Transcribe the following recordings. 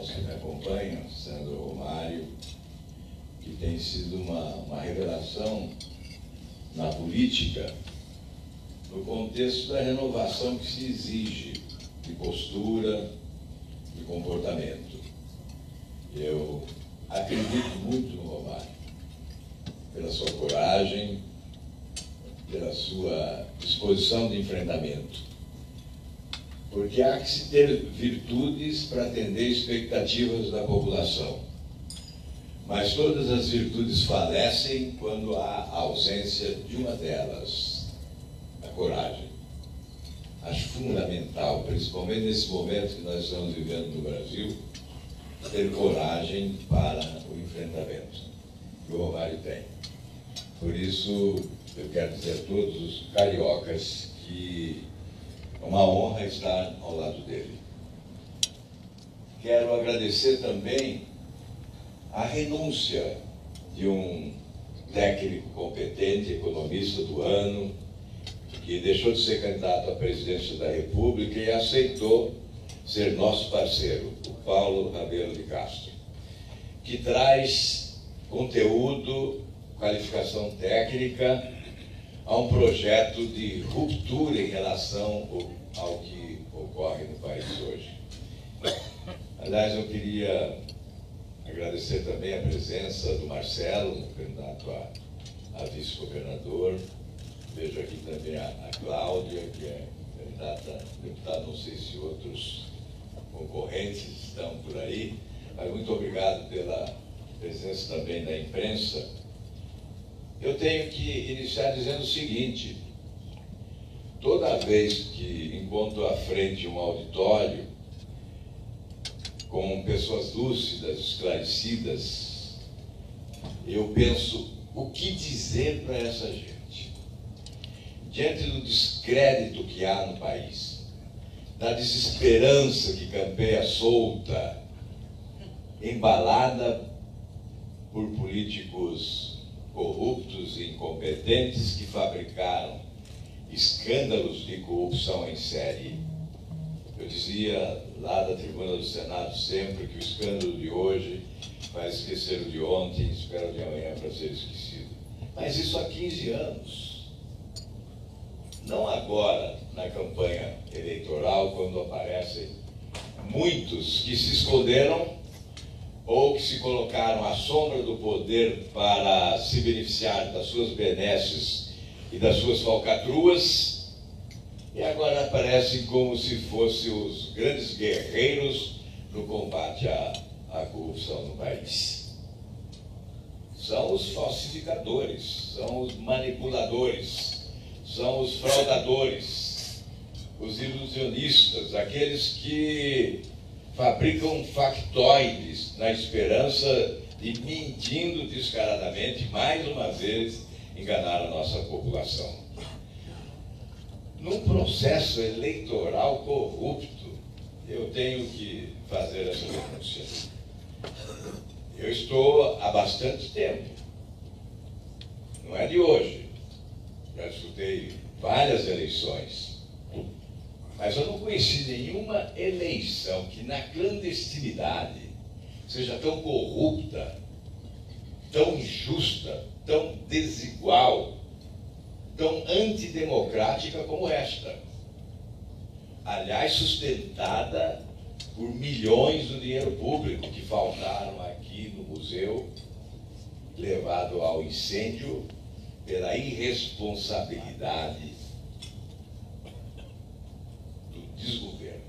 irmãos que me acompanham, Sandro Romário, que tem sido uma revelação na política, no contexto da renovação que se exige de postura, de comportamento. Eu acredito muito no Romário, pela sua coragem, pela sua disposição de enfrentamento. Porque há que se ter virtudes para atender expectativas da população. Mas todas as virtudes falecem quando há ausência de uma delas, a coragem. Acho fundamental, principalmente nesse momento que nós estamos vivendo no Brasil, ter coragem para o enfrentamento. E o Romário tem. Por isso, eu quero dizer a todos os cariocas que é uma honra estar ao lado dele. Quero agradecer também a renúncia de um técnico competente, economista do ano, que deixou de ser candidato à presidência da República e aceitou ser nosso parceiro, o Paulo Rabelo de Castro, que traz conteúdo, qualificação técnica a um projeto de ruptura em relação ao que ocorre no país hoje. Aliás, eu queria agradecer também a presença do Marcelo, candidato a vice-governador. Vejo aqui também a Cláudia, que é candidata a deputada, não sei se outros concorrentes estão por aí, mas muito obrigado pela presença também da imprensa. Eu tenho que iniciar dizendo o seguinte: toda vez que encontro à frente um auditório com pessoas lúcidas, esclarecidas, eu penso, o que dizer para essa gente? Diante do descrédito que há no país, da desesperança que campeia solta, embalada por políticos corruptos e incompetentes que fabricaram escândalos de corrupção em série. Eu dizia lá da tribuna do Senado sempre que o escândalo de hoje vai esquecer o de ontem, espera o de amanhã para ser esquecido. Mas isso há 15 anos. Não agora, na campanha eleitoral, quando aparecem muitos que se esconderam ou que se colocaram à sombra do poder para se beneficiar das suas benesses e das suas falcatruas, e agora aparecem como se fossem os grandes guerreiros no combate à corrupção no país. São os falsificadores, são os manipuladores, são os fraudadores, os ilusionistas, aqueles que fabricam factoides na esperança de, mentindo descaradamente, mais uma vez, enganar a nossa população. Num processo eleitoral corrupto, eu tenho que fazer essa denúncia. Eu estou há bastante tempo, não é de hoje, já disputei várias eleições, mas eu não conheci nenhuma eleição que na clandestinidade seja tão corrupta, tão injusta, tão desigual, tão antidemocrática como esta. Aliás, sustentada por milhões do dinheiro público que faltaram aqui no museu, levado ao incêndio pela irresponsabilidade desgoverno,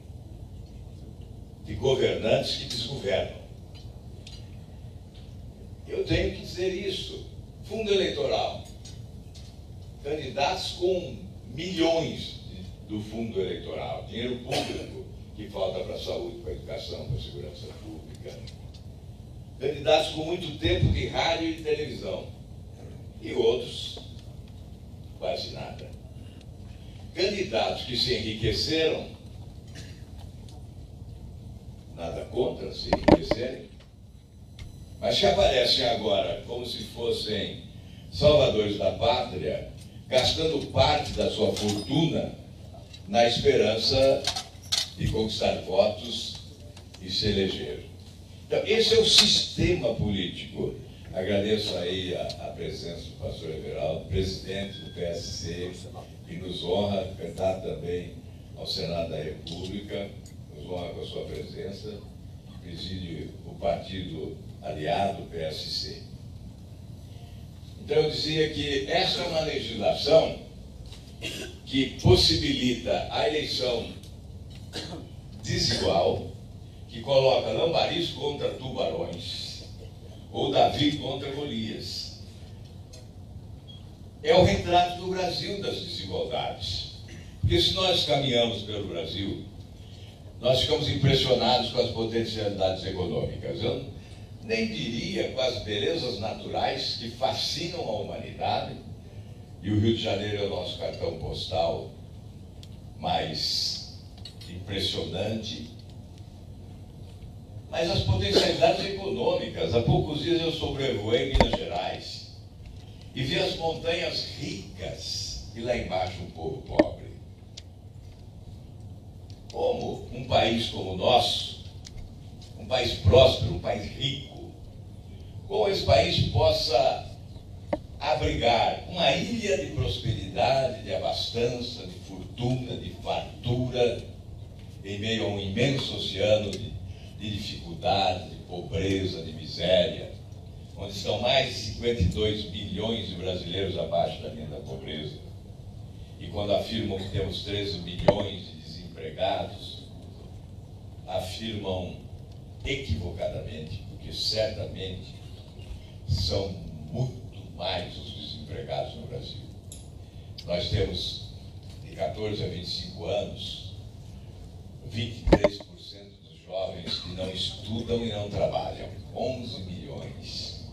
de governantes que desgovernam. Eu tenho que dizer isso. Fundo eleitoral, candidatos com milhões do fundo eleitoral, dinheiro público que falta para a saúde, para a educação, para a segurança pública, candidatos com muito tempo de rádio e televisão, e outros quase nada. Candidatos que se enriqueceram, nada contra se enriquecerem, mas que aparecem agora como se fossem salvadores da pátria, gastando parte da sua fortuna na esperança de conquistar votos e se eleger. Então, esse é o sistema político. Agradeço aí a presença do pastor Everaldo, presidente do PSC, que nos honra, candidato também ao Senado da República, nos honra com a sua presença, preside o partido aliado, o PSC. Então, eu dizia que essa é uma legislação que possibilita a eleição desigual, que coloca Lambariz contra Tubarões, ou Davi contra Golias. É o retrato do Brasil das desigualdades. Porque se nós caminhamos pelo Brasil, nós ficamos impressionados com as potencialidades econômicas. Eu nem diria com as belezas naturais que fascinam a humanidade, e o Rio de Janeiro é o nosso cartão postal mais impressionante, mas as potencialidades econômicas. Há poucos dias eu sobrevoei Minas Gerais e vi as montanhas ricas e lá embaixo um povo pobre. Como um país como o nosso, um país próspero, um país rico, como esse país possa abrigar uma ilha de prosperidade, de abastança, de fortuna, de fartura, em meio a um imenso oceano de dificuldade, de pobreza, de miséria, onde estão mais de 52 milhões de brasileiros abaixo da linha da pobreza. E quando afirmam que temos 13 milhões de desempregados, afirmam equivocadamente, porque certamente são muito mais os desempregados no Brasil. Nós temos, de 14 a 25 anos, 23% dos jovens que não estudam e não trabalham, 11 milhões.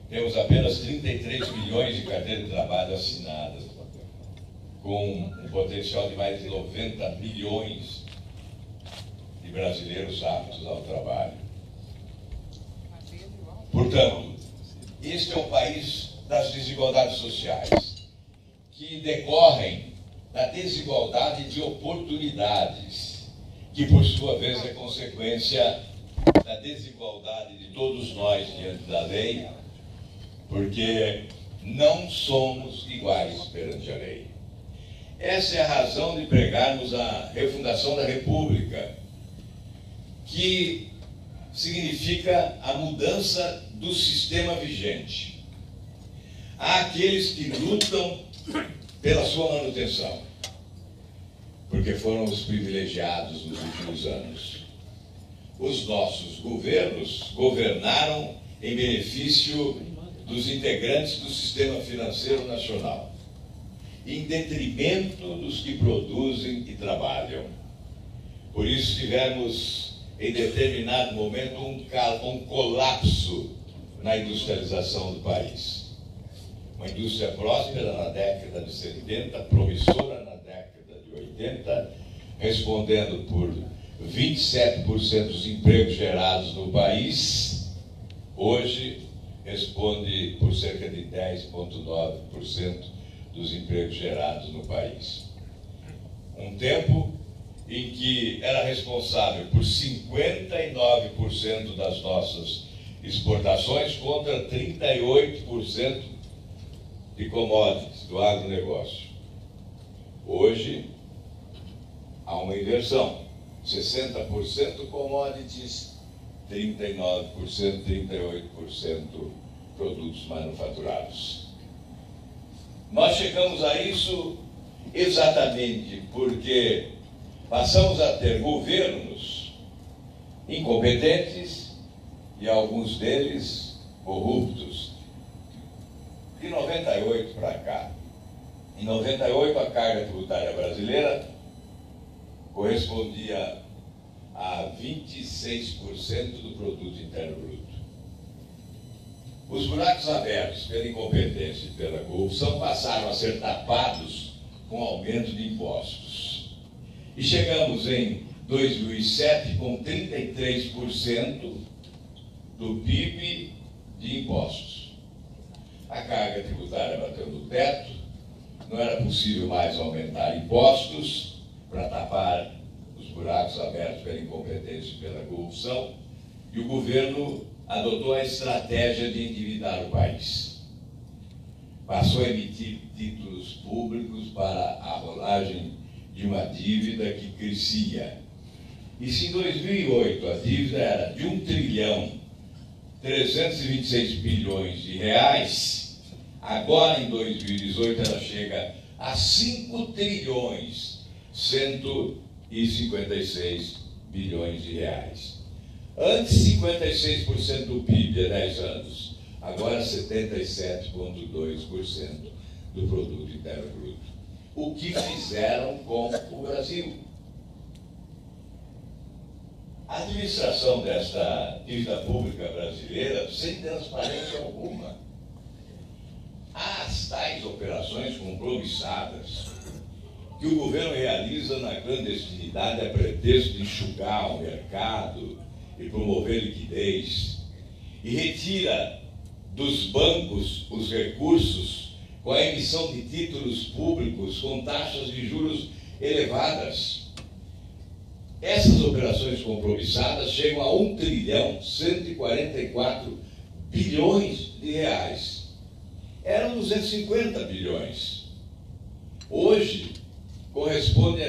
Temos apenas 33 milhões de carteiras de trabalho assinadas, com um potencial de mais de 90 milhões de brasileiros aptos ao trabalho. Portanto, este é um país das desigualdades sociais, que decorrem da desigualdade de oportunidades, que por sua vez é consequência da desigualdade de todos nós diante da lei, porque não somos iguais perante a lei. Essa é a razão de pregarmos a refundação da República, que significa a mudança do sistema vigente. Há aqueles que lutam pela sua manutenção, porque foram os privilegiados nos últimos anos. Os nossos governos governaram em benefício dos integrantes do sistema financeiro nacional, em detrimento dos que produzem e trabalham. Por isso tivemos, em determinado momento, um colapso na industrialização do país. Uma indústria próspera na década de 70, promissora na década de 80, respondendo por 27% dos empregos gerados no país, hoje responde por cerca de 10,9% dos empregos gerados no país. Um tempo em que era responsável por 59% das nossas exportações contra 38% de commodities do agronegócio. Hoje há uma inversão, 60% commodities, 39%, 38% produtos manufaturados. Nós chegamos a isso exatamente porque passamos a ter governos incompetentes e alguns deles corruptos. De 98 para cá, em 98 a carga tributária brasileira correspondia a 26% do produto interno bruto. Os buracos abertos pela incompetência e pela corrupção passaram a ser tapados com aumento de impostos. E chegamos em 2007 com 33% do PIB de impostos. A carga tributária bateu no teto, não era possível mais aumentar impostos para tapar os buracos abertos pela incompetência e pela corrupção, e o governo adotou a estratégia de endividar o país. Passou a emitir títulos públicos para a rolagem de uma dívida que crescia. E se em 2008 a dívida era de 1.326 bilhões de reais, agora em 2018 ela chega a 5.156 bilhões de reais. Antes 56% do PIB há 10 anos, agora 77,2% do produto interno bruto. O que fizeram com o Brasil? A administração desta dívida pública brasileira sem transparência alguma. As tais operações compromissadas que o governo realiza na clandestinidade a pretexto de enxugar o mercado e promover liquidez, e retira dos bancos os recursos com a emissão de títulos públicos com taxas de juros elevadas. Essas operações compromissadas chegam a 1.144 bilhões de reais. Eram 250 bilhões. Hoje, corresponde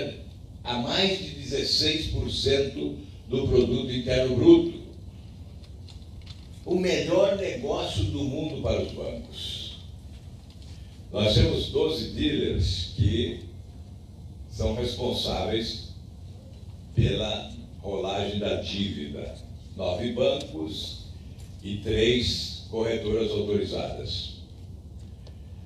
a mais de 16% do produto interno bruto. O melhor negócio do mundo para os bancos. Nós temos 12 dealers que são responsáveis pela rolagem da dívida. 9 bancos e 3 corretoras autorizadas.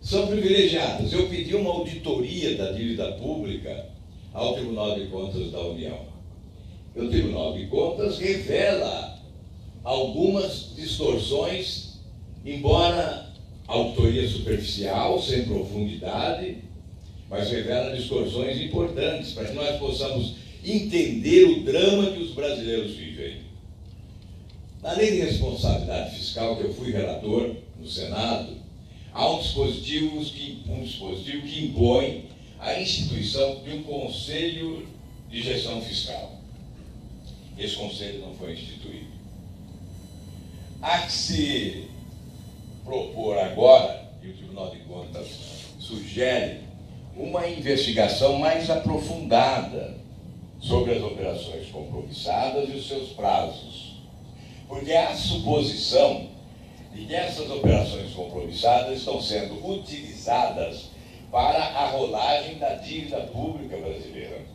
São privilegiadas. Eu pedi uma auditoria da dívida pública ao Tribunal de Contas da União. E o Tribunal de Contas revela algumas distorções, embora auditoria superficial, sem profundidade, mas revela distorções importantes para que nós possamos entender o drama que os brasileiros vivem. Na Lei de Responsabilidade Fiscal, que eu fui relator no Senado, há um dispositivo que impõe a instituição de um Conselho de Gestão Fiscal. Esse conselho não foi instituído. Há que se propor agora, e o Tribunal de Contas sugere, uma investigação mais aprofundada sobre as operações compromissadas e os seus prazos. Porque há a suposição de que essas operações compromissadas estão sendo utilizadas para a rolagem da dívida pública brasileira.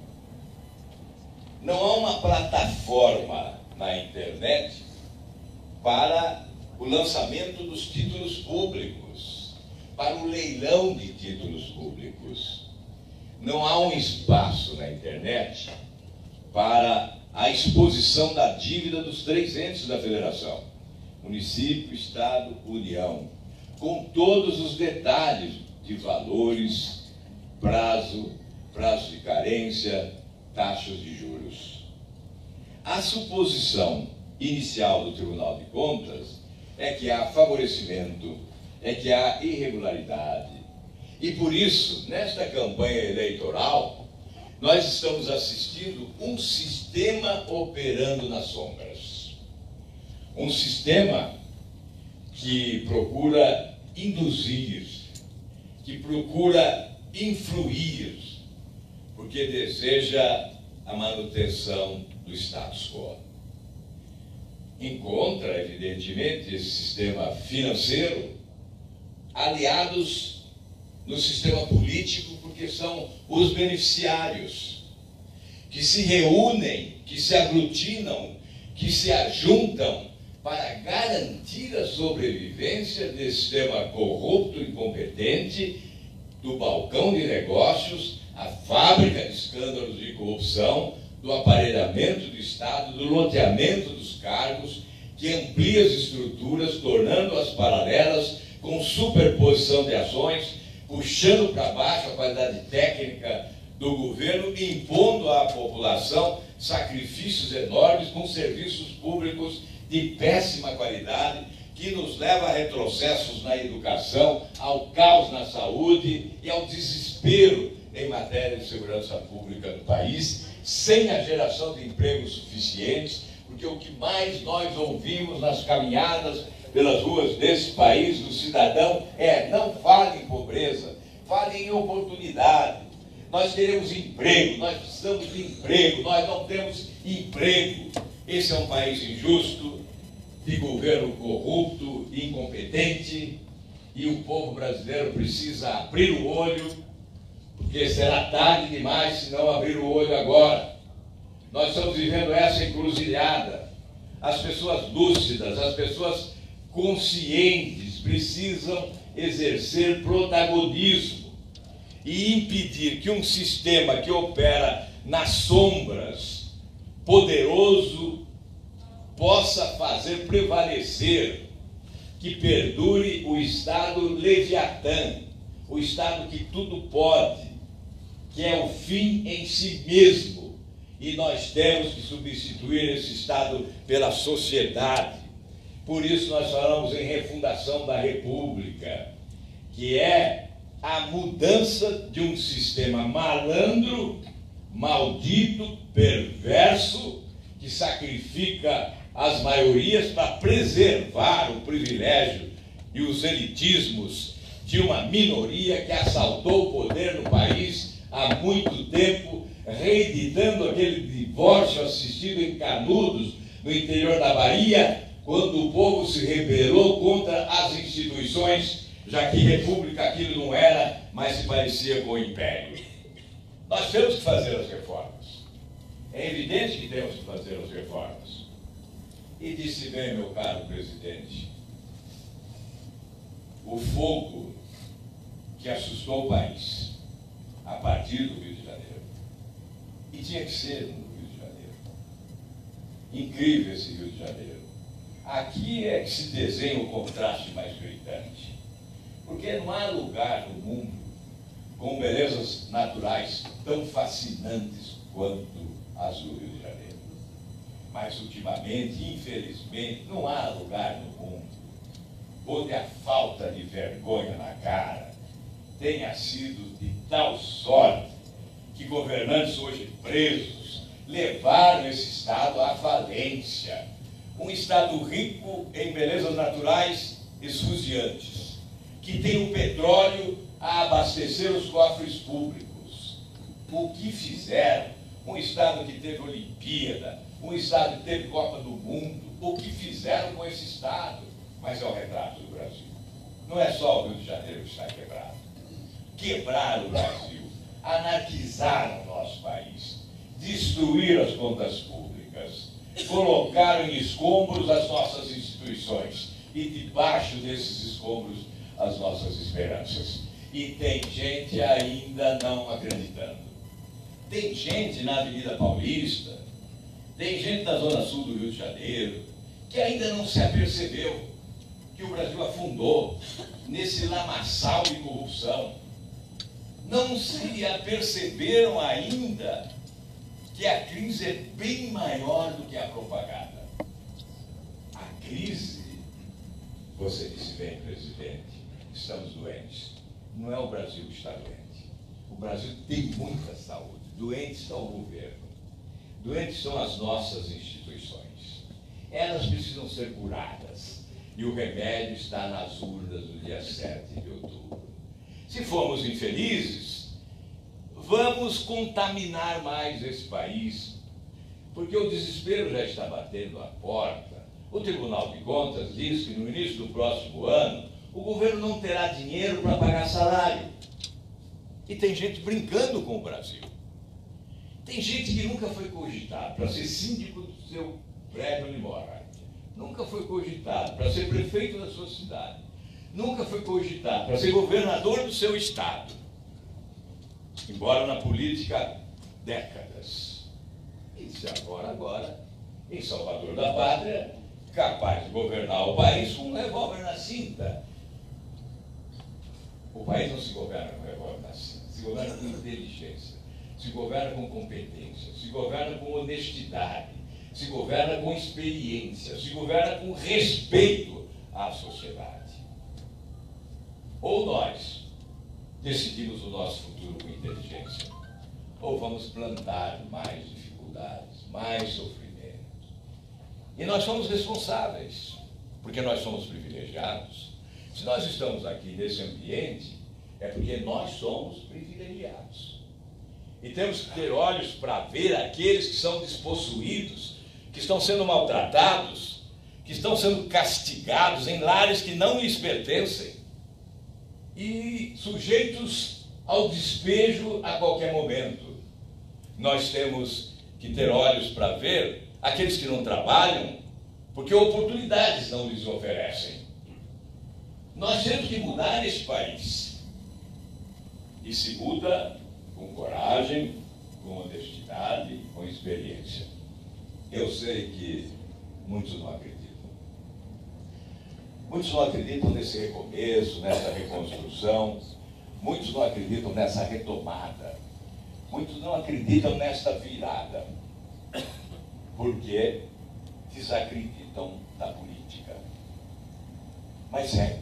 Não há uma plataforma na internet para o lançamento dos títulos públicos, para o leilão de títulos públicos. Não há um espaço na internet para a exposição da dívida dos 3 entes da federação: município, estado, União, com todos os detalhes de valores, prazo de carência, taxas de juros. A suposição inicial do Tribunal de Contas é que há favorecimento, é que há irregularidade. E por isso, nesta campanha eleitoral, nós estamos assistindo um sistema operando nas sombras. Um sistema que procura induzir, que procura influir, porque deseja a manutenção do status quo. Encontra, evidentemente, esse sistema financeiro aliados no sistema político, porque são os beneficiários que se reúnem, que se aglutinam, que se ajuntam para garantir a sobrevivência desse sistema corrupto e incompetente, do balcão de negócios, a fábrica de escândalos de corrupção, do aparelhamento do Estado, do loteamento dos cargos, que amplia as estruturas, tornando-as paralelas, com superposição de ações, puxando para baixo a qualidade técnica do governo, impondo à população sacrifícios enormes com serviços públicos de péssima qualidade, que nos leva a retrocessos na educação, ao caos na saúde e ao desespero em matéria de segurança pública do país, sem a geração de empregos suficientes, porque o que mais nós ouvimos nas caminhadas pelas ruas desse país, do cidadão, é: não fale em pobreza, fale em oportunidade. Nós queremos emprego, nós precisamos de emprego, nós não temos emprego. Esse é um país injusto, de governo corrupto, incompetente, e o povo brasileiro precisa abrir o olho, porque será tarde demais se não abrir o olho agora. Nós estamos vivendo essa encruzilhada. As pessoas lúcidas, as pessoas conscientes precisam exercer protagonismo e impedir que um sistema que opera nas sombras, poderoso, possa fazer prevalecer, que perdure o Estado leviatã, o Estado que tudo pode, que é o fim em si mesmo. E nós temos que substituir esse Estado pela sociedade. Por isso nós falamos em refundação da República, que é a mudança de um sistema malandro, maldito, perverso, que sacrifica as maiorias para preservar o privilégio e os elitismos de uma minoria que assaltou o poder no país há muito tempo, reeditando aquele divórcio assistido em Canudos, no interior da Bahia, quando o povo se rebelou contra as instituições, já que república aquilo não era, mas se parecia com o império. Nós temos que fazer as reformas. É evidente que temos que fazer as reformas. E disse bem, meu caro presidente, o fogo que assustou o país a partir do Rio de Janeiro, e tinha que ser no Rio de Janeiro. Incrível esse Rio de Janeiro. Aqui é que se desenha o contraste mais gritante, porque não há lugar no mundo com belezas naturais tão fascinantes quanto as do Rio de Janeiro. Mas, ultimamente, infelizmente, não há lugar no mundo onde a falta de vergonha na cara tenha sido de tal sorte que governantes hoje presos levaram esse Estado à falência. Um Estado rico em belezas naturais esfuziantes, que tem o petróleo a abastecer os cofres públicos. O que fizeram? Um Estado que teve Olimpíada, um Estado que teve Copa do Mundo, o que fizeram com esse Estado? Mas é o retrato do Brasil. Não é só o Rio de Janeiro que está quebrado. Quebraram o Brasil, anarquizaram o nosso país, destruíram as contas públicas, colocaram em escombros as nossas instituições e debaixo desses escombros as nossas esperanças. E tem gente ainda não acreditando. Tem gente na Avenida Paulista, tem gente na Zona Sul do Rio de Janeiro, que ainda não se apercebeu que o Brasil afundou nesse lamaçal de corrupção. Não se aperceberam ainda que a crise é bem maior do que a propaganda. A crise, você disse bem, presidente, estamos doentes. Não é o Brasil que está doente. O Brasil tem muita saúde. Doente está o governo. Doentes são as nossas instituições. Elas precisam ser curadas. E o remédio está nas urnas do dia 7 de outubro. Se formos infelizes, vamos contaminar mais esse país, porque o desespero já está batendo a porta. O Tribunal de Contas diz que no início do próximo ano, o governo não terá dinheiro para pagar salário. E tem gente brincando com o Brasil. Tem gente que nunca foi cogitado para ser síndico do seu prédio onde mora. Nunca foi cogitado para ser prefeito da sua cidade. Nunca foi cogitado para ser governador do seu estado. Embora na política, décadas. E se agora, em Salvador da Pátria, capaz de governar o país com um revólver na cinta. O país não se governa com revólver na cinta, se governa com inteligência, se governa com competência, se governa com honestidade, se governa com experiência, se governa com respeito à sociedade. Ou nós decidimos o nosso futuro com inteligência, ou vamos plantar mais dificuldades, mais sofrimento. E nós somos responsáveis, porque nós somos privilegiados. Se nós estamos aqui nesse ambiente, é porque nós somos privilegiados. E temos que ter olhos para ver aqueles que são despossuídos, que estão sendo maltratados, que estão sendo castigados em lares que não lhes pertencem e sujeitos ao despejo a qualquer momento. Nós temos que ter olhos para ver aqueles que não trabalham, porque oportunidades não lhes oferecem. Nós temos que mudar esse país. E se muda com coragem, com honestidade, com experiência. Eu sei que muitos não acreditam. Muitos não acreditam nesse recomeço, nessa reconstrução. Muitos não acreditam nessa retomada. Muitos não acreditam nesta virada. Porque desacreditam da política. Mas é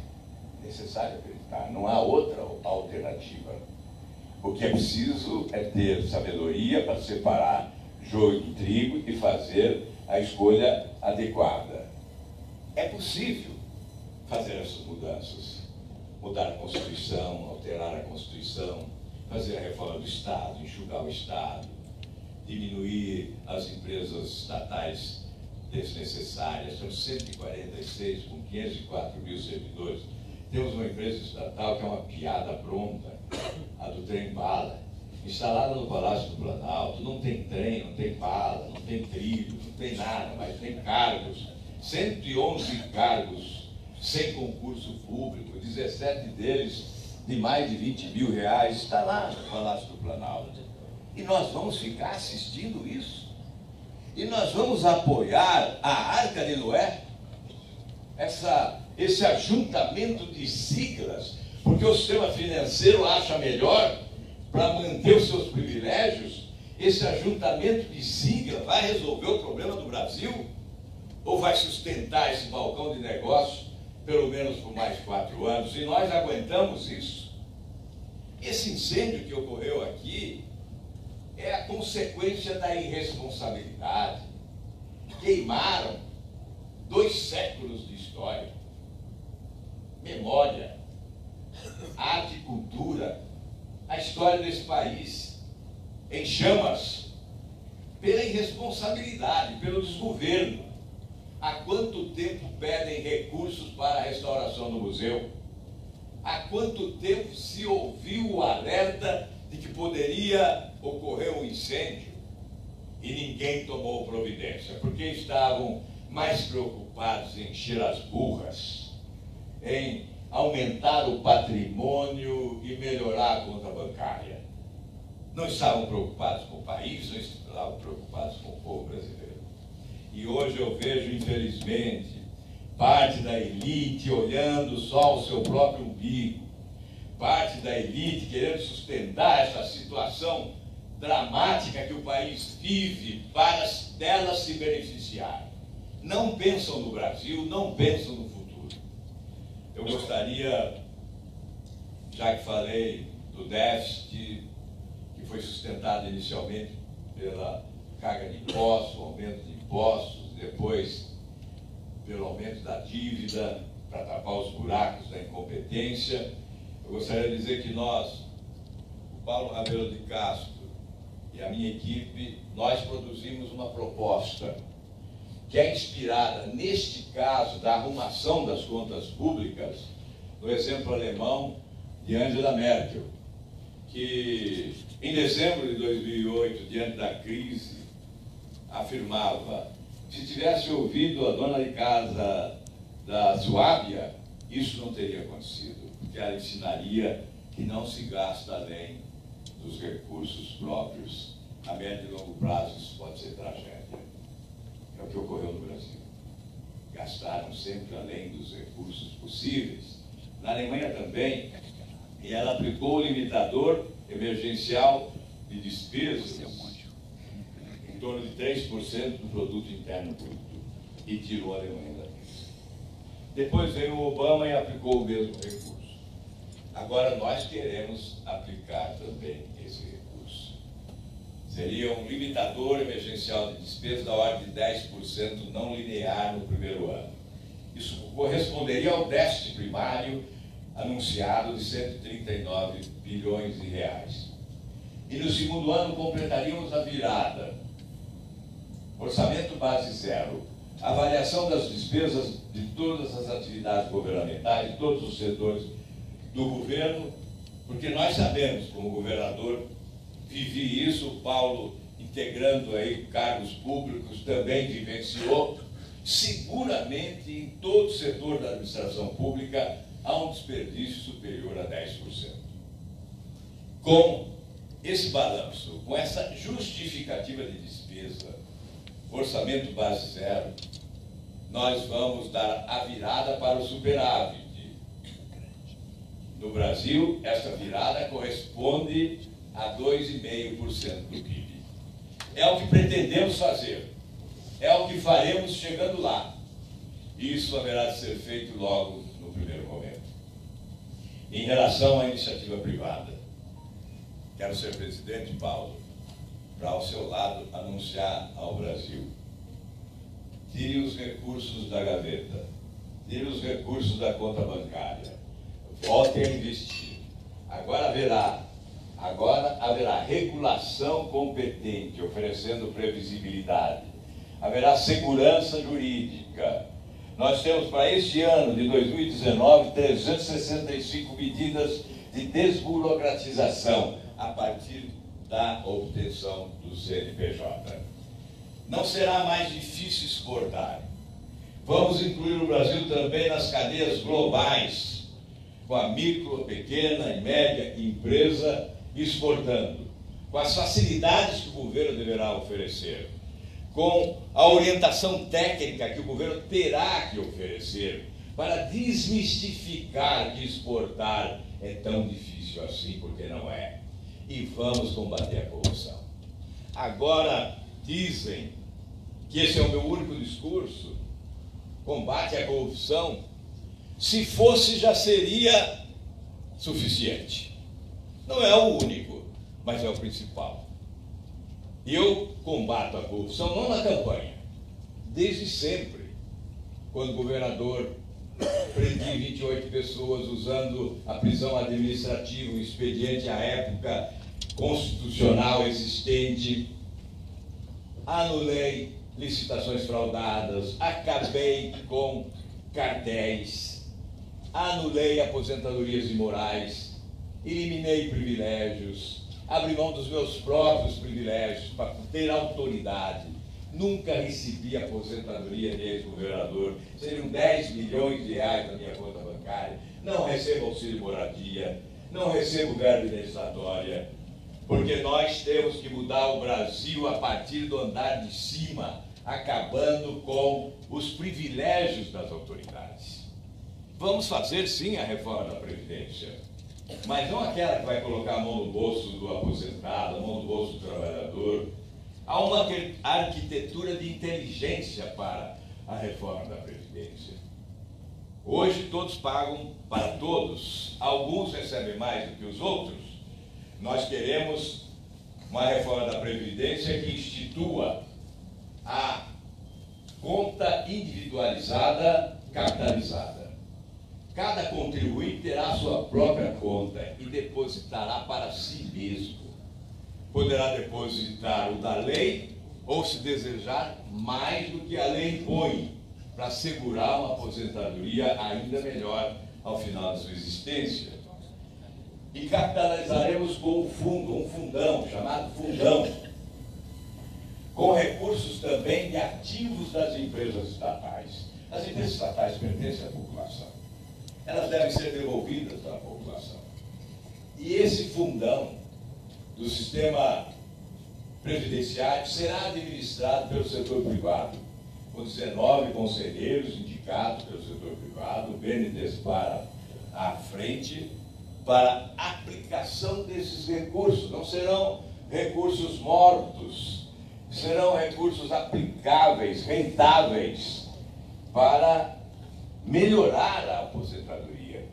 necessário acreditar. Não há outra alternativa. O que é preciso é ter sabedoria para separar joio do trigo e fazer a escolha adequada. É possível fazer essas mudanças. Mudar a Constituição, alterar a Constituição, fazer a reforma do Estado, enxugar o Estado, diminuir as empresas estatais desnecessárias. São 146 com 504 mil servidores. Temos uma empresa estatal que é uma piada pronta, a do trem-bala, instalada no Palácio do Planalto. Não tem trem, não tem bala, não tem trilho, não tem nada, mas tem cargos, 111 cargos sem concurso público, 17 deles de mais de 20 mil reais, está lá no Palácio do Planalto. E nós vamos ficar assistindo isso? E nós vamos apoiar a Arca de Noé? Esse ajuntamento de siglas, porque o sistema financeiro acha melhor para manter os seus privilégios? Esse ajuntamento de siglas vai resolver o problema do Brasil? Ou vai sustentar esse balcão de negócio pelo menos por mais 4 anos? E nós aguentamos isso? Esse incêndio que ocorreu aqui é a consequência da irresponsabilidade. Queimaram 2 séculos de história, memória, arte e cultura, a história desse país em chamas pela irresponsabilidade, pelo desgoverno. Há quanto tempo pedem recursos para a restauração do museu? Há quanto tempo se ouviu o alerta de que poderia ocorrer um incêndio e ninguém tomou providência? Porque estavam mais preocupados em encher as burras, em aumentar o patrimônio e melhorar a conta bancária. Não estavam preocupados com o país, não estavam preocupados com o povo brasileiro. E hoje eu vejo, infelizmente, parte da elite olhando só o seu próprio umbigo, parte da elite querendo sustentar essa situação dramática que o país vive para dela se beneficiar. Não pensam no Brasil, não pensam no futuro. Eu gostaria, já que falei do déficit, que foi sustentado inicialmente pela carga de impostos, o aumento de impostos, depois pelo aumento da dívida, para tapar os buracos da incompetência. Eu gostaria de dizer que nós, o Paulo Rabelo de Castro e a minha equipe, nós produzimos uma proposta que é inspirada, neste caso, da arrumação das contas públicas, no exemplo alemão de Angela Merkel, que em dezembro de 2008, diante da crise, afirmava: se tivesse ouvido a dona de casa da Suábia, isso não teria acontecido, porque ela ensinaria que não se gasta além dos recursos próprios. A médio e longo prazo isso pode ser tragédia. É o que ocorreu no Brasil. Gastaram sempre além dos recursos possíveis. Na Alemanha também, e ela aplicou o limitador emergencial de despesas em torno de 3% do produto interno bruto e tirou a Alemanha da crise. Depois veio o Obama e aplicou o mesmo recurso. Agora nós queremos aplicar também esse recurso. seria um limitador emergencial de despesa da ordem de 10% não linear no primeiro ano. Isso corresponderia ao déficit primário anunciado de 139 bilhões de reais. E no segundo ano completaríamos a virada. Orçamento base zero. Avaliação das despesas de todas as atividades governamentais, de todos os setores do governo, porque nós sabemos, como governador, vivi isso, o Paulo, integrando aí cargos públicos, também vivenciou, seguramente em todo o setor da administração pública há um desperdício superior a 10%. Com esse balanço, com essa justificativa de despesa, orçamento base zero, nós vamos dar a virada para o superávit. No Brasil, essa virada corresponde a 2,5% do PIB. É o que pretendemos fazer, é o que faremos chegando lá. Isso haverá de ser feito logo no primeiro momento. Em relação à iniciativa privada, quero ser presidente, Paulo, para ao seu lado anunciar ao Brasil: tire os recursos da gaveta, tire os recursos da conta bancária, volte a investir. Agora haverá regulação competente, oferecendo previsibilidade. Haverá segurança jurídica. Nós temos para este ano de 2019 365 medidas de desburocratização a partir da obtenção do CNPJ. Não será mais difícil exportar. Vamos incluir o Brasil também nas cadeias globais, com a micro, pequena e média empresa exportando, com as facilidades que o governo deverá oferecer, com a orientação técnica que o governo terá que oferecer, para desmistificar que exportar é tão difícil assim, porque não é. E vamos combater a corrupção. Agora dizem que esse é o meu único discurso, combate à corrupção. Se fosse, já seria suficiente. Não é o único, mas é o principal. Eu combato a corrupção não na campanha, desde sempre. Quando governador, prendi 28 pessoas usando a prisão administrativa, um expediente à época constitucional existente. Anulei licitações fraudadas, acabei com cartéis, anulei aposentadorias imorais, eliminei privilégios, abri mão dos meus próprios privilégios para ter autoridade. Nunca recebi aposentadoria de ex-governador, seriam 10 milhões de reais na minha conta bancária. Não recebo auxílio moradia, não recebo verba legislatória, porque nós temos que mudar o Brasil a partir do andar de cima, acabando com os privilégios das autoridades. Vamos fazer sim a reforma da Previdência, mas não aquela que vai colocar a mão no bolso do aposentado, a mão no bolso do trabalhador. Há uma arquitetura de inteligência para a reforma da Previdência. Hoje todos pagam para todos, alguns recebem mais do que os outros. Nós queremos uma reforma da Previdência que institua a conta individualizada capitalizada. Cada contribuinte terá a sua própria conta e depositará para si mesmo. Poderá depositar o da lei ou, se desejar, mais do que a lei impõe, para assegurar uma aposentadoria ainda melhor ao final da sua existência. E capitalizaremos com um fundo, um fundão, chamado fundão, com recursos também de ativos das empresas estatais. As empresas estatais pertencem à população. Elas devem ser devolvidas para a população. E esse fundão do sistema previdenciário será administrado pelo setor privado, com 19 conselheiros indicados pelo setor privado, o BNDES para a frente, para aplicação desses recursos. Não serão recursos mortos, serão recursos aplicáveis, rentáveis, para melhorar a aposentadoria.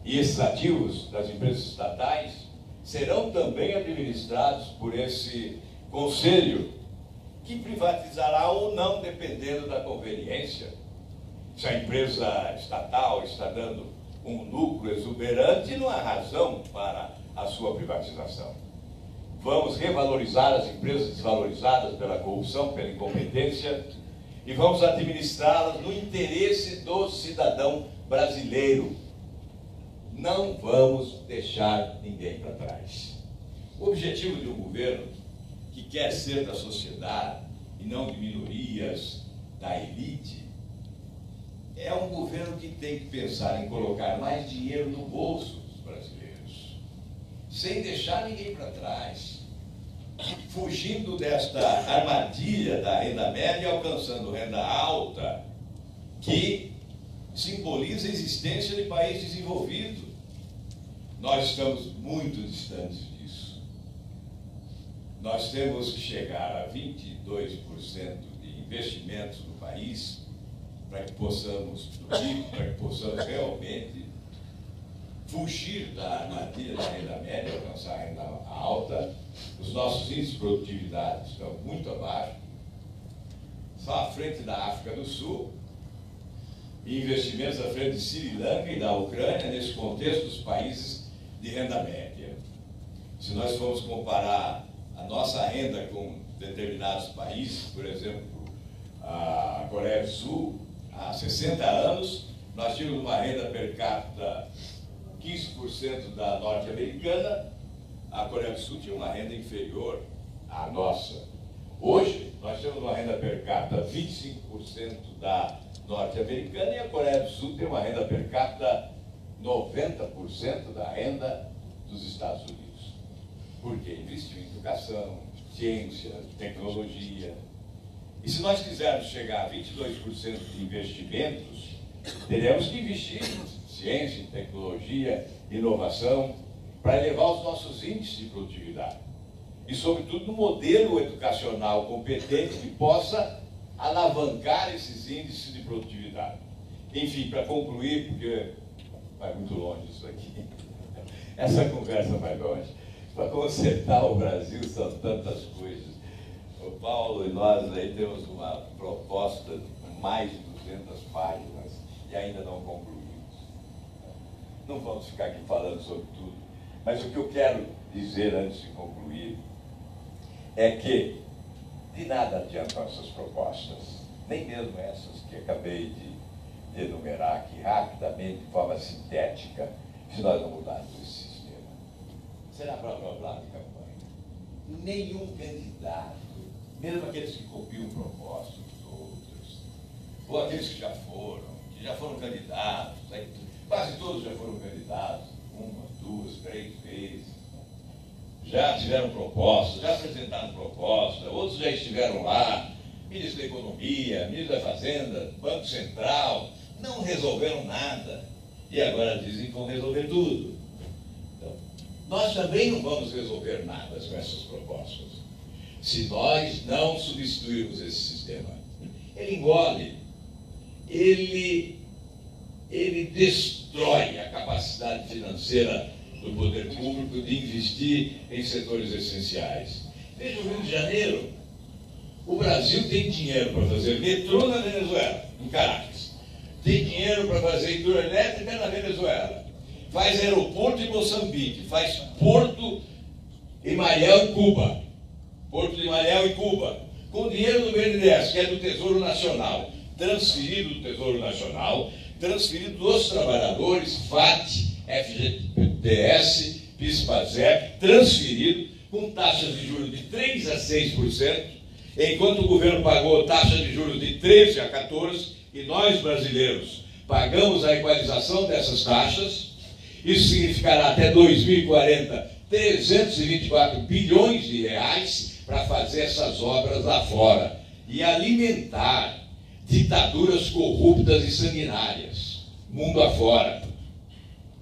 E esses ativos das empresas estatais serão também administrados por esse conselho que privatizará ou não, dependendo da conveniência. Se a empresa estatal está dando um lucro exuberante, não há razão para a sua privatização. Vamos revalorizar as empresas desvalorizadas pela corrupção, pela incompetência, e vamos administrá-las no interesse do cidadão brasileiro. Não vamos deixar ninguém para trás. O objetivo de um governo que quer ser da sociedade e não de minorias, da elite, é um governo que tem que pensar em colocar mais dinheiro no bolso dos brasileiros, sem deixar ninguém para trás, fugindo desta armadilha da renda média e alcançando renda alta, que simboliza a existência de país desenvolvido. Nós estamos muito distantes disso. Nós temos que chegar a 22% de investimentos no país para que possamos produzir, para que possamos realmente fugir da armadilha da renda média, alcançar a renda alta. Os nossos índices de produtividade estão muito abaixo, só à frente da África do Sul, e investimentos à frente de Sri Lanka e da Ucrânia, nesse contexto dos países de renda média. Se nós formos comparar a nossa renda com determinados países, por exemplo, a Coreia do Sul, há 60 anos, nós tínhamos uma renda per capita 15% da norte-americana, a Coreia do Sul tinha uma renda inferior à nossa. Hoje, nós temos uma renda per capita 25% da norte-americana e a Coreia do Sul tem uma renda per capita 90% da renda dos Estados Unidos. Por quê? Investiu em educação, ciência, tecnologia. E se nós quisermos chegar a 22% de investimentos, teremos que investir em ciência, em tecnologia, inovação, para elevar os nossos índices de produtividade. E, sobretudo, no modelo educacional competente que possa alavancar esses índices de produtividade. Enfim, para concluir, porque vai muito longe isso aqui, essa conversa vai longe. Para consertar o Brasil são tantas coisas. O Paulo e nós aí temos uma proposta de mais de 200 páginas e ainda não concluímos. Não vamos ficar aqui falando sobre tudo, mas o que eu quero dizer antes de concluir é que de nada adiantam essas propostas, nem mesmo essas que acabei de enumerar aqui rapidamente, de forma sintética, se nós não mudarmos esse sistema. Será blá blá blá de campanha. Nenhum candidato, mesmo aqueles que copiam propostas dos outros, ou aqueles que já foram candidatos, quase todos já foram candidatos, 1, 2, 3 vezes, já tiveram propostas, já apresentaram proposta, outros já estiveram lá, ministro da Economia, ministro da Fazenda, Banco Central, não resolveram nada, e agora dizem que vão resolver tudo. Então, nós também não vamos resolver nada com essas propostas, se nós não substituirmos esse sistema. Ele engole, ele destrói a capacidade financeira do poder público de investir em setores essenciais. Veja o Rio de Janeiro. O Brasil tem dinheiro para fazer metrô na Venezuela, em Caracas. Tem dinheiro para fazer hidroelétrica na Venezuela. Faz aeroporto em Moçambique. Faz porto em Mariel e Cuba. Porto de Mariel e Cuba. Com dinheiro do BNDES, que é do Tesouro Nacional. Transferido do Tesouro Nacional, transferido dos trabalhadores, FAT, FGTS, PIS/PASEP, transferido com taxas de juros de 3% a 6%, enquanto o governo pagou taxa de juros de 13% a 14%, e nós, brasileiros, pagamos a equalização dessas taxas. Isso significará até 2040 324 bilhões de reais para fazer essas obras lá fora e alimentar ditaduras corruptas e sanguinárias, mundo afora.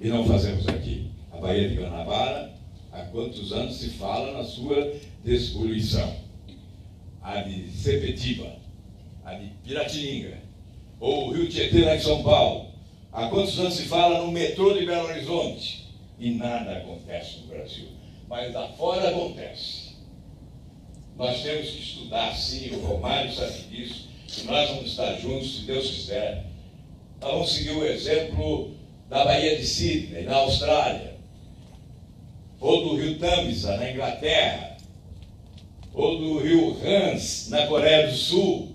E não fazemos aqui. A Baía de Guanabara, há quantos anos se fala na sua despoluição? A de Sepetiba, a de Piratininga, ou o Rio Tietê lá em São Paulo. Há quantos anos se fala no metrô de Belo Horizonte? E nada acontece no Brasil. Mas lá fora acontece. Nós temos que estudar, sim, o Romário sabe disso, e nós vamos estar juntos, se Deus quiser. Nós vamos seguir o exemplo da Baía de Sydney, na Austrália, ou do rio Tamisa, na Inglaterra, ou do rio Hans, na Coreia do Sul,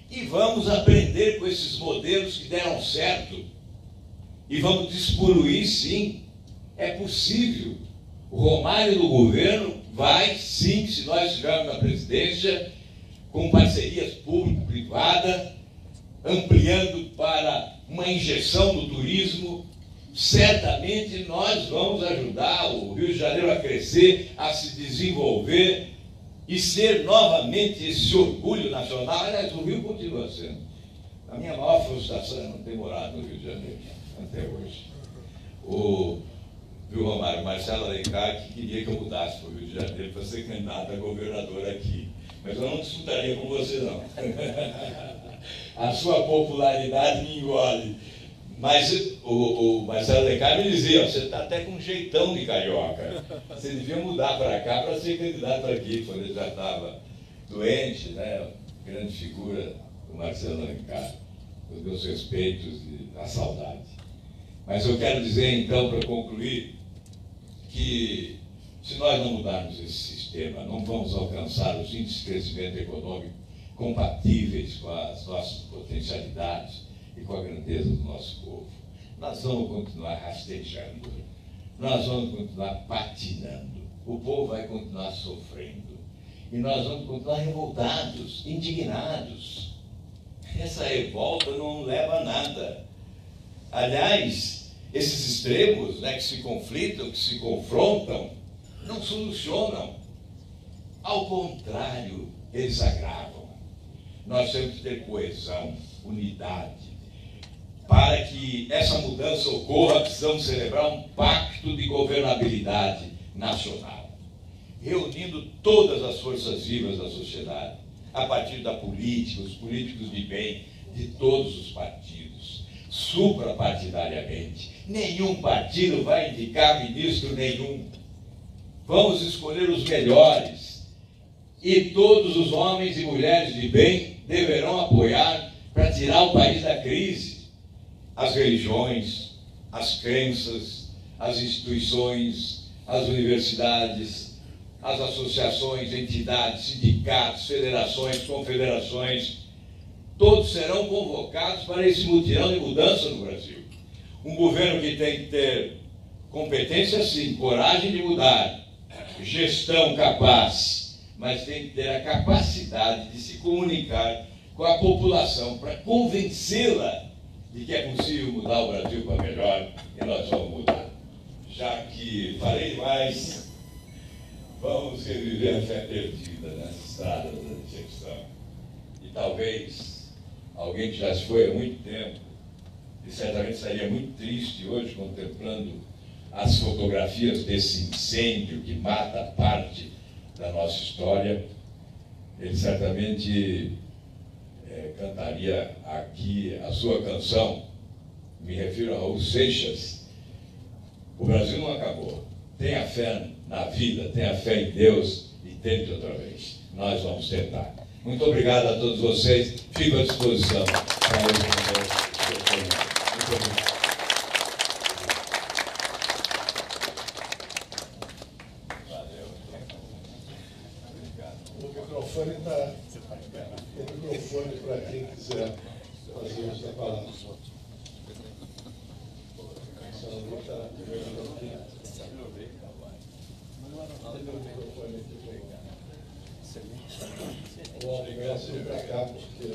e vamos aprender com esses modelos que deram certo, e vamos despoluir, sim, é possível. O Romário do governo vai, sim, se nós estivermos na presidência, com parcerias público-privada, ampliando para uma injeção no turismo, certamente nós vamos ajudar o Rio de Janeiro a crescer, a se desenvolver e ser novamente esse orgulho nacional. Aliás, o Rio continua sendo. A minha maior frustração é não ter morado no Rio de Janeiro, até hoje. Viu, Romário, Marcelo Alencar que queria que eu mudasse para o Rio de Janeiro para ser candidato a governador aqui. Mas eu não disputaria com você, não. A sua popularidade me engole. Mas o Marcelo Alencar me dizia, você está até com um jeitão de carioca. Você devia mudar para cá para ser candidato aqui, quando ele já estava doente, né? Grande figura do Marcelo Alencar. Os meus respeitos e a saudade. Mas eu quero dizer, então, para concluir, que se nós não mudarmos esse sistema, não vamos alcançar os índices de crescimento econômico compatíveis com as nossas potencialidades e com a grandeza do nosso povo. Nós vamos continuar rastejando, nós vamos continuar patinando, o povo vai continuar sofrendo, e nós vamos continuar revoltados, indignados. Essa revolta não leva a nada. Aliás, esses extremos, né, que se conflitam, que se confrontam, não solucionam. Ao contrário, eles agravam. Nós temos que ter coesão, unidade. Para que essa mudança ocorra, precisamos celebrar um pacto de governabilidade nacional, reunindo todas as forças vivas da sociedade, a partir da política, os políticos de bem de todos os partidos, suprapartidariamente. Nenhum partido vai indicar ministro nenhum. Vamos escolher os melhores, e todos os homens e mulheres de bem deverão apoiar para tirar o país da crise. As religiões, as crenças, as instituições, as universidades, as associações, entidades, sindicatos, federações, confederações, todos serão convocados para esse mutirão de mudança no Brasil. Um governo que tem que ter competência, sim, coragem de mudar, gestão capaz, mas tem que ter a capacidade de se comunicar com a população para convencê-la de que é possível mudar o Brasil para melhor, e nós vamos mudar. Já que falei demais, vamos reviver a fé perdida nessa estrada da decepção. E talvez alguém que já se foi há muito tempo, e certamente estaria muito triste hoje contemplando as fotografias desse incêndio que mata parte da nossa história, ele certamente cantaria aqui a sua canção. Me refiro a Raul Seixas. O Brasil não acabou. Tenha fé na vida, tenha fé em Deus e tente outra vez. Nós vamos tentar. Muito obrigado a todos vocês. Fico à disposição para responder. Muito obrigado. O microfone está. O microfone para quem quiser fazer uso da palavra. O Alberto veio para cá porque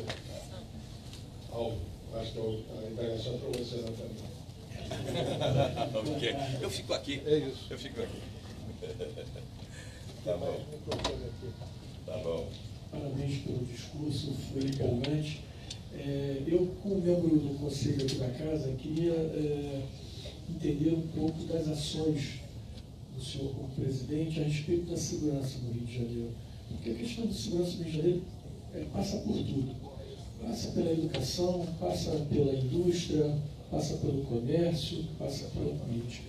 acho que a integração é para você não também. Okay. Eu fico aqui. É isso. Eu fico aqui. Tá bom. Tá bom. Parabéns pelo discurso, foi empolgante. Eu, como membro do Conselho aqui da Casa, queria entender um pouco das ações do senhor como presidente a respeito da segurança no Rio de Janeiro. Porque a questão da segurança no Rio de Janeiro passa por tudo. Passa pela educação, passa pela indústria, passa pelo comércio, passa pela política.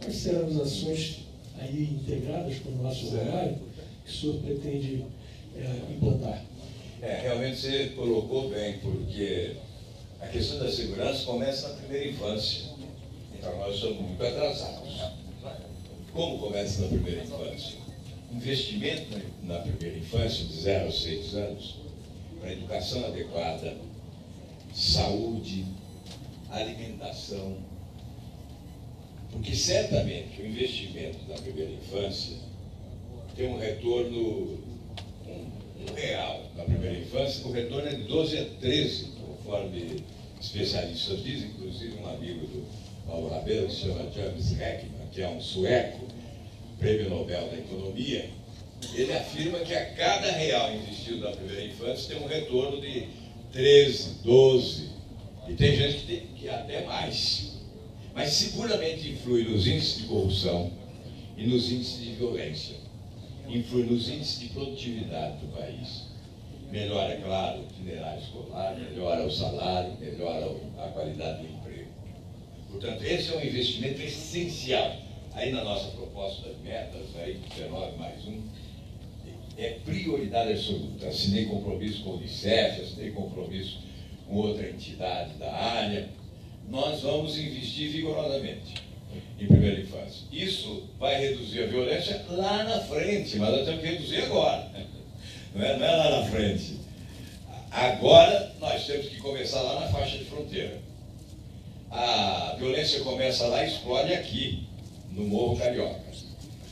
Quais serão as ações aí integradas com o nosso horário que o senhor pretende implantar? Realmente você colocou bem, porque a questão da segurança começa na primeira infância. Então nós somos muito atrasados. Como começa na primeira infância? Investimento na primeira infância, de 0 a 6 anos, para educação adequada, saúde, alimentação. Porque certamente o investimento na primeira infância tem um retorno real na primeira infância. O retorno é de 12 a 13, conforme especialistas dizem, inclusive um amigo do Paulo Rabelo, que se chama James Heckman, que é um sueco, prêmio Nobel da Economia. Ele afirma que a cada real investido na primeira infância tem um retorno de 13, 12, e tem gente que tem até mais. Mas seguramente influi nos índices de corrupção e nos índices de violência. Influi nos índices de produtividade do país. Melhora, é claro, o itinerário escolar, melhora o salário, melhora a qualidade do emprego. Portanto, esse é um investimento essencial. Aí na nossa proposta das metas, aí 19 mais 1, é prioridade absoluta. Assinei compromisso com o Unicef, assinei compromisso com outra entidade da área. Nós vamos investir vigorosamente em primeira infância. Isso vai reduzir a violência lá na frente, mas nós temos que reduzir agora. Não é lá na frente. Agora nós temos que começar lá na faixa de fronteira. A violência começa lá e explode aqui, no Morro Carioca.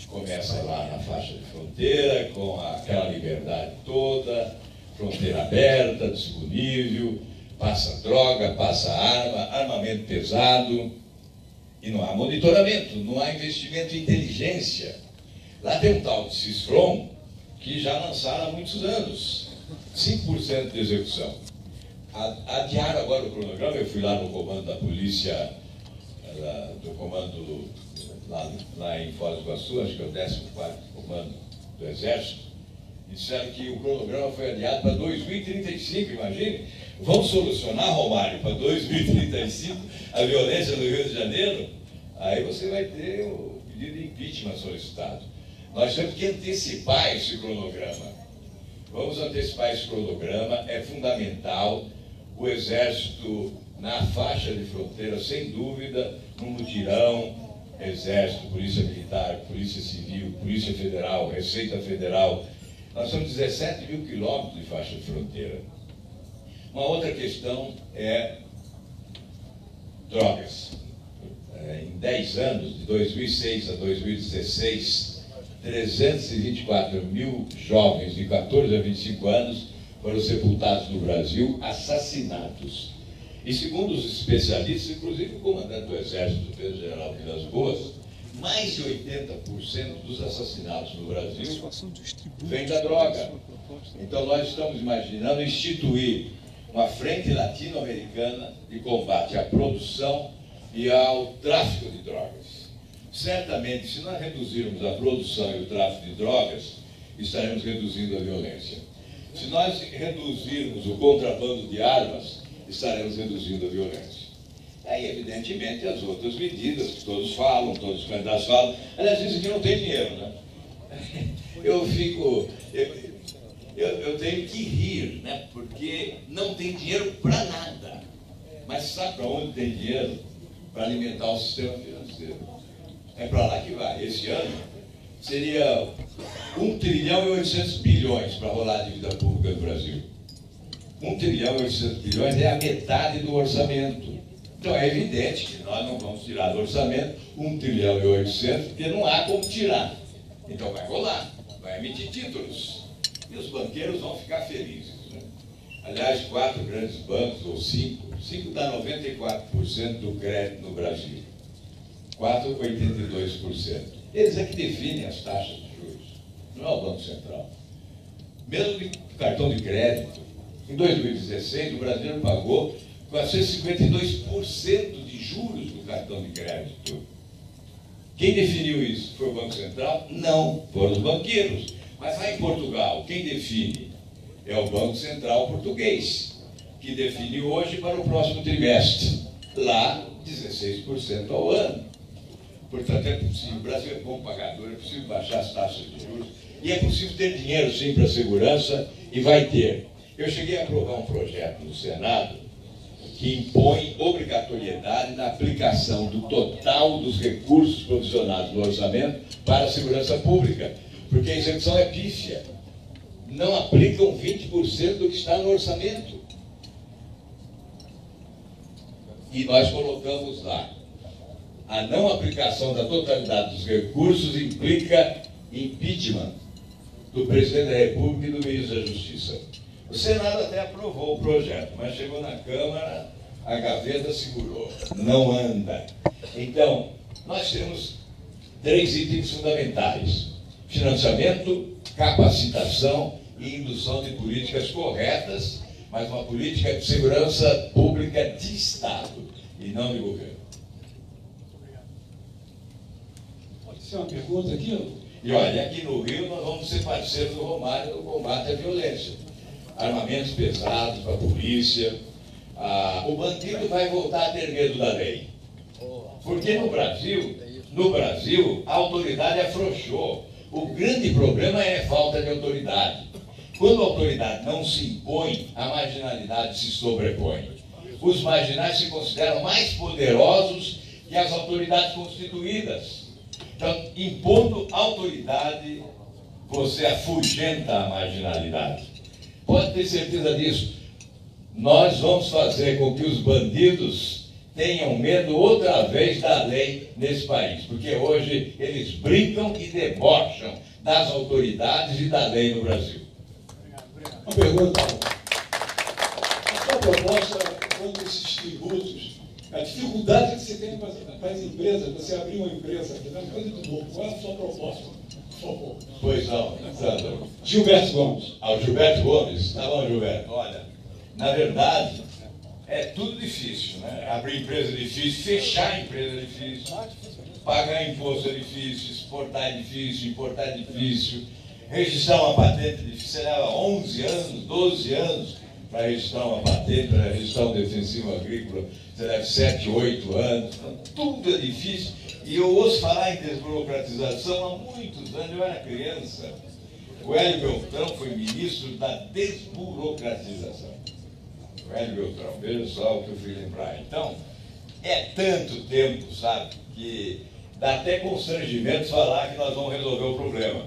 Começa lá na faixa de fronteira, com aquela liberdade toda, fronteira aberta, disponível, passa droga, passa arma, armamento pesado, e não há monitoramento, não há investimento em inteligência. Lá tem um tal de CISFROM, que já lançaram há muitos anos, 5% de execução. Adiaram agora o cronograma. Eu fui lá no comando da polícia, do comando lá em Foz do Iguaçu, acho que é o 14º comando do Exército, e disseram que o cronograma foi adiado para 2035, imagine. Vamos solucionar, Romário, para 2035 a violência no Rio de Janeiro? Aí você vai ter o pedido de impeachment solicitado. Nós temos que antecipar esse cronograma. Vamos antecipar esse cronograma, é fundamental. O Exército na faixa de fronteira, sem dúvida, no mutirão, Exército, Polícia Militar, Polícia Civil, Polícia Federal, Receita Federal. Nós temos 17 mil quilômetros de faixa de fronteira. Uma outra questão é drogas. Em 10 anos, de 2006 a 2016, 324 mil jovens de 14 a 25 anos foram sepultados no Brasil, assassinados. E segundo os especialistas, inclusive o comandante do Exército, Pedro General Vilas Boas, mais de 80% dos assassinatos no Brasil vem da droga. Então nós estamos imaginando instituir uma frente latino-americana de combate à produção e ao tráfico de drogas. Certamente, se nós reduzirmos a produção e o tráfico de drogas, estaremos reduzindo a violência. Se nós reduzirmos o contrabando de armas, estaremos reduzindo a violência. Aí, evidentemente, as outras medidas que todos falam, todos os candidatos falam, aliás, dizem que não tem dinheiro, né? Eu tenho que rir, né? Porque não tem dinheiro para nada. Mas sabe para onde tem dinheiro? Para alimentar o sistema financeiro. É para lá que vai. Esse ano seria 1 trilhão e 800 bilhões para rolar a dívida pública do Brasil. 1 trilhão e 800 bilhões é a metade do orçamento. Então é evidente que nós não vamos tirar do orçamento 1 trilhão e 800, porque não há como tirar. Então vai rolar, vai emitir títulos. E os banqueiros vão ficar felizes, né? Aliás, 4 grandes bancos, ou 5 dá 94% do crédito no Brasil. 4, 82%. Eles é que definem as taxas de juros, não é o Banco Central. Mesmo de cartão de crédito, em 2016 o brasileiro pagou 452% de juros do cartão de crédito. Quem definiu isso? Foi o Banco Central? Não, foram os banqueiros. Mas lá em Portugal, quem define? É o Banco Central português, que define hoje para o próximo trimestre. Lá, 16% ao ano. Portanto, é possível, o Brasil é bom pagador, é possível baixar as taxas de juros E é possível ter dinheiro, sim, para a segurança, e vai ter. Eu cheguei a aprovar um projeto no Senado que impõe obrigatoriedade na aplicação do total dos recursos provisionados no orçamento para a segurança pública, porque a execução é pífia. Não aplicam 20% do que está no orçamento. E nós colocamos lá: a não aplicação da totalidade dos recursos implica impeachment do presidente da República e do ministro da Justiça. O Senado até aprovou o projeto, mas chegou na Câmara, a gaveta segurou. Não anda. Então, nós temos 3 itens fundamentais: financiamento, capacitação e indução de políticas corretas, mas uma política de segurança pública de Estado e não de governo. Pode ser uma pergunta aqui? E olha, aqui no Rio nós vamos ser parceiros do Romário no combate à violência. Armamentos pesados para a polícia. O bandido vai voltar a ter medo da lei. Porque no Brasil, a autoridade afrouxou. O grande problema é a falta de autoridade. Quando a autoridade não se impõe, a marginalidade se sobrepõe. Os marginais se consideram mais poderosos que as autoridades constituídas. Então, impondo autoridade, você afugenta a marginalidade. Pode ter certeza disso. Nós vamos fazer com que os bandidos tenham medo outra vez da lei nesse país, porque hoje eles brincam e debocham das autoridades e da lei no Brasil. Uma pergunta. A sua proposta quanto a esses tributos, a dificuldade que você tem com as empresas, você abrir uma empresa, é uma coisa do novo. Qual é a sua proposta? Por favor. Pois não, Sandro. Gilberto Gomes. Ao Gilberto Gomes, tá bom, Gilberto, olha, na verdade, é tudo difícil, né? Abrir empresa é difícil, fechar empresa é difícil, pagar imposto é difícil, exportar é difícil, importar é difícil, registrar uma patente é difícil, você leva 11 anos, 12 anos para registrar uma patente, para registrar um defensivo agrícola, você leva 7, 8 anos, então, tudo é difícil. E eu ouço falar em desburocratização há muitos anos, eu era criança. O Hélio Beltrão foi ministro da desburocratização. O Hélio Beltrão, veja só o que eu fui lembrar. Então, é tanto tempo, sabe, que dá até constrangimento falar que nós vamos resolver o problema.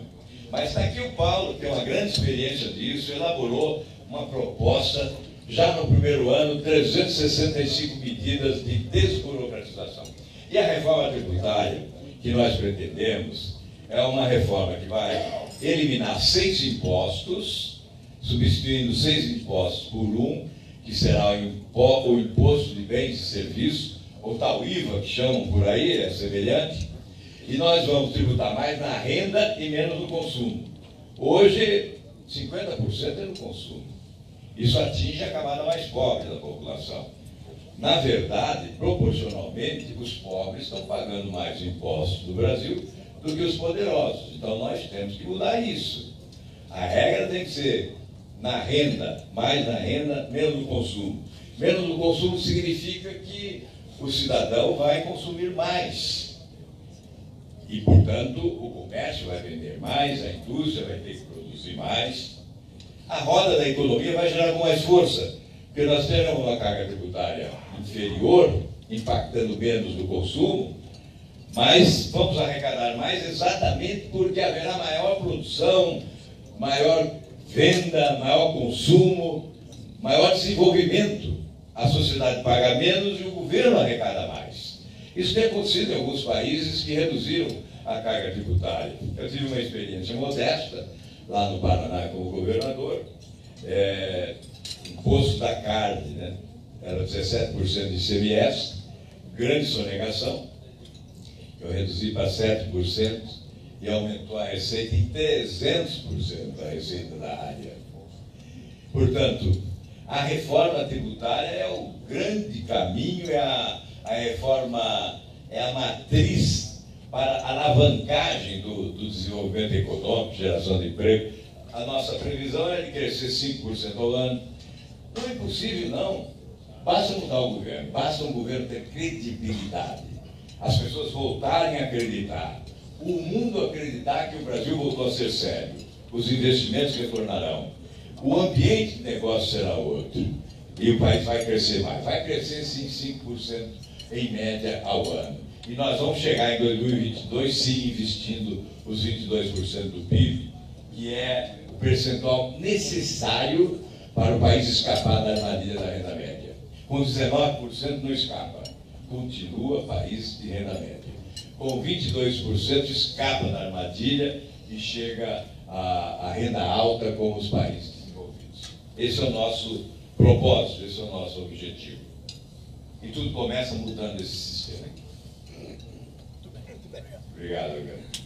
Mas está aqui o Paulo, que tem uma grande experiência disso, elaborou uma proposta, já no primeiro ano, 365 medidas de desburocratização. E a reforma tributária que nós pretendemos é uma reforma que vai eliminar 6 impostos, substituindo 6 impostos por um, que será o imposto de bens e serviços, ou tal IVA que chamam por aí, é semelhante, e nós vamos tributar mais na renda e menos no consumo. Hoje, 50% é no consumo. Isso atinge a camada mais pobre da população. Na verdade, proporcionalmente, os pobres estão pagando mais impostos no Brasil do que os poderosos. Então, nós temos que mudar isso. A regra tem que ser na renda, mais na renda, menos no consumo. Menos no consumo significa que o cidadão vai consumir mais. E, portanto, o comércio vai vender mais, a indústria vai ter que produzir mais. A roda da economia vai gerar com mais força, porque nós teremos uma carga tributária inferior, impactando menos no consumo, mas vamos arrecadar mais exatamente porque haverá maior produção, maior venda, maior consumo, maior desenvolvimento. A sociedade paga menos e o governo arrecada mais. Isso tem acontecido em alguns países que reduziram a carga tributária. Eu tive uma experiência modesta lá no Paraná como governador, imposto da carne, né? Era 17% de ICMS, grande sonegação, eu reduzi para 7% e aumentou a receita em 300% a receita da área. Portanto, a reforma tributária é o grande caminho, a reforma é a matriz para a alavancagem do desenvolvimento econômico, geração de emprego. A nossa previsão é de crescer 5% ao ano. Não é impossível, não. Basta mudar o governo, basta um governo ter credibilidade. As pessoas voltarem a acreditar. o mundo acreditar que o Brasil voltou a ser sério, os investimentos retornarão, o ambiente de negócio será outro, e o país vai crescer mais. Vai crescer sim 5% em média ao ano. E nós vamos chegar em 2022 sim investindo os 22% do PIB, que é o percentual necessário para o país escapar da armadilha da renda média. Com 19% não escapa, continua país de renda média. Com 22% escapa da armadilha e chega à renda alta como os países desenvolvidos. Esse é o nosso propósito, esse é o nosso objetivo. E tudo começa mudando esse sistema. Obrigado, Alberto.